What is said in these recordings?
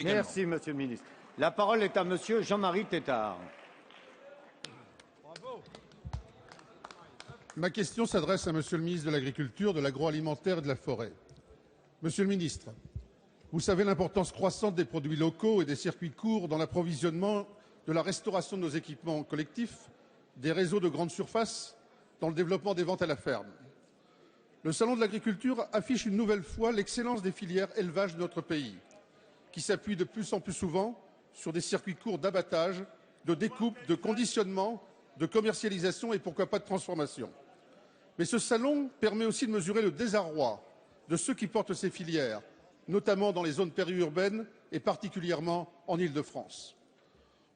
Merci, Monsieur le ministre. La parole est à Monsieur Jean-Marie Tétart. Ma question s'adresse à Monsieur le ministre de l'Agriculture, de l'Agroalimentaire et de la Forêt. Monsieur le ministre, vous savez l'importance croissante des produits locaux et des circuits courts dans l'approvisionnement, de la restauration de nos équipements collectifs, des réseaux de grandes surfaces, dans le développement des ventes à la ferme. Le Salon de l'agriculture affiche une nouvelle fois l'excellence des filières élevage de notre pays, qui s'appuient de plus en plus souvent sur des circuits courts d'abattage, de découpe, de conditionnement, de commercialisation et pourquoi pas de transformation. Mais ce salon permet aussi de mesurer le désarroi de ceux qui portent ces filières, notamment dans les zones périurbaines et particulièrement en Île-de-France.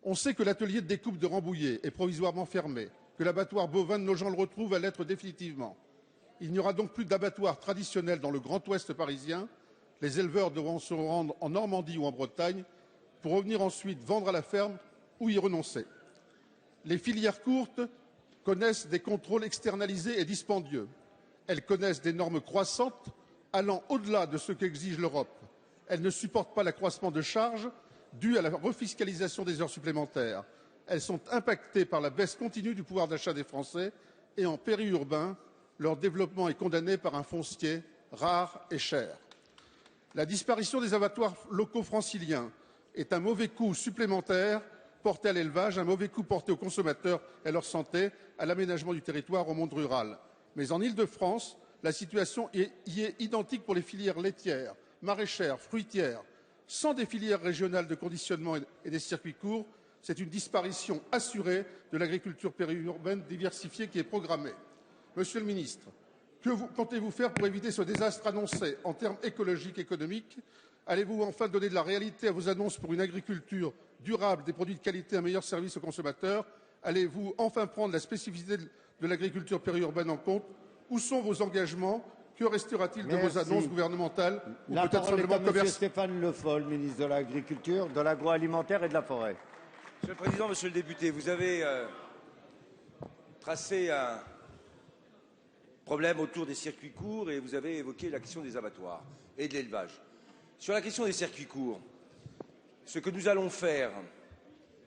On sait que l'atelier de découpe de Rambouillet est provisoirement fermé, que l'abattoir bovin de Nogent-le-Rotrou va l'être définitivement. Il n'y aura donc plus d'abattoir traditionnel dans le Grand Ouest parisien. Les éleveurs devront se rendre en Normandie ou en Bretagne pour revenir ensuite vendre à la ferme ou y renoncer. Les filières courtes connaissent des contrôles externalisés et dispendieux. Elles connaissent des normes croissantes allant au-delà de ce qu'exige l'Europe. Elles ne supportent pas l'accroissement de charges dû à la refiscalisation des heures supplémentaires. Elles sont impactées par la baisse continue du pouvoir d'achat des Français et en périurbain, leur développement est condamné par un foncier rare et cher. La disparition des abattoirs locaux franciliens est un mauvais coup supplémentaire porté à l'élevage, un mauvais coup porté aux consommateurs et à leur santé, à l'aménagement du territoire, au monde rural. Mais en Île-de-France, la situation y est identique pour les filières laitières, maraîchères, fruitières. Sans des filières régionales de conditionnement et des circuits courts, c'est une disparition assurée de l'agriculture périurbaine diversifiée qui est programmée. Monsieur le ministre, que comptez-vous faire pour éviter ce désastre annoncé en termes écologiques et économiques? Allez-vous enfin donner de la réalité à vos annonces pour une agriculture durable, des produits de qualité, un meilleur service aux consommateurs? Allez-vous enfin prendre la spécificité de l'agriculture périurbaine en compte? Où sont vos engagements? Que restera-t-il de vos annonces gouvernementales ou La peut-être parole est simplement à Monsieur Stéphane Le Foll, ministre de l'Agriculture, de l'Agroalimentaire et de la Forêt. Monsieur le Président, Monsieur le député, vous avez tracé un problème autour des circuits courts et vous avez évoqué la question des abattoirs et de l'élevage. Sur la question des circuits courts, ce que nous allons faire,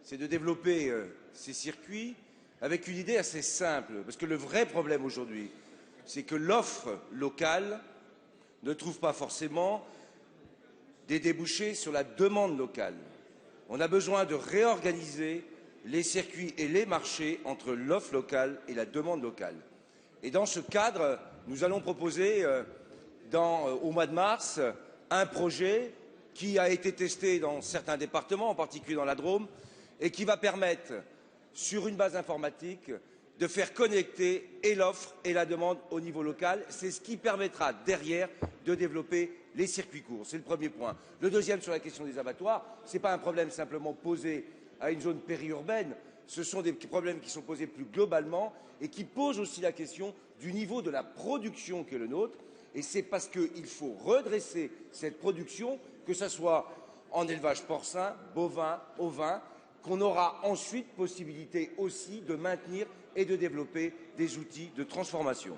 c'est de développer ces circuits avec une idée assez simple, parce que le vrai problème aujourd'hui, c'est que l'offre locale ne trouve pas forcément des débouchés sur la demande locale. On a besoin de réorganiser les circuits et les marchés entre l'offre locale et la demande locale. Et dans ce cadre, nous allons proposer au mois de mars un projet qui a été testé dans certains départements, en particulier dans la Drôme, et qui va permettre, sur une base informatique, de faire connecter et l'offre et la demande au niveau local. C'est ce qui permettra derrière de développer les circuits courts. C'est le premier point. Le deuxième, sur la question des abattoirs, ce n'est pas un problème simplement posé à une zone périurbaine, ce sont des problèmes qui sont posés plus globalement et qui posent aussi la question du niveau de la production qui est le nôtre. Et c'est parce qu'il faut redresser cette production, que ce soit en élevage porcin, bovin, ovin, qu'on aura ensuite possibilité aussi de maintenir et de développer des outils de transformation.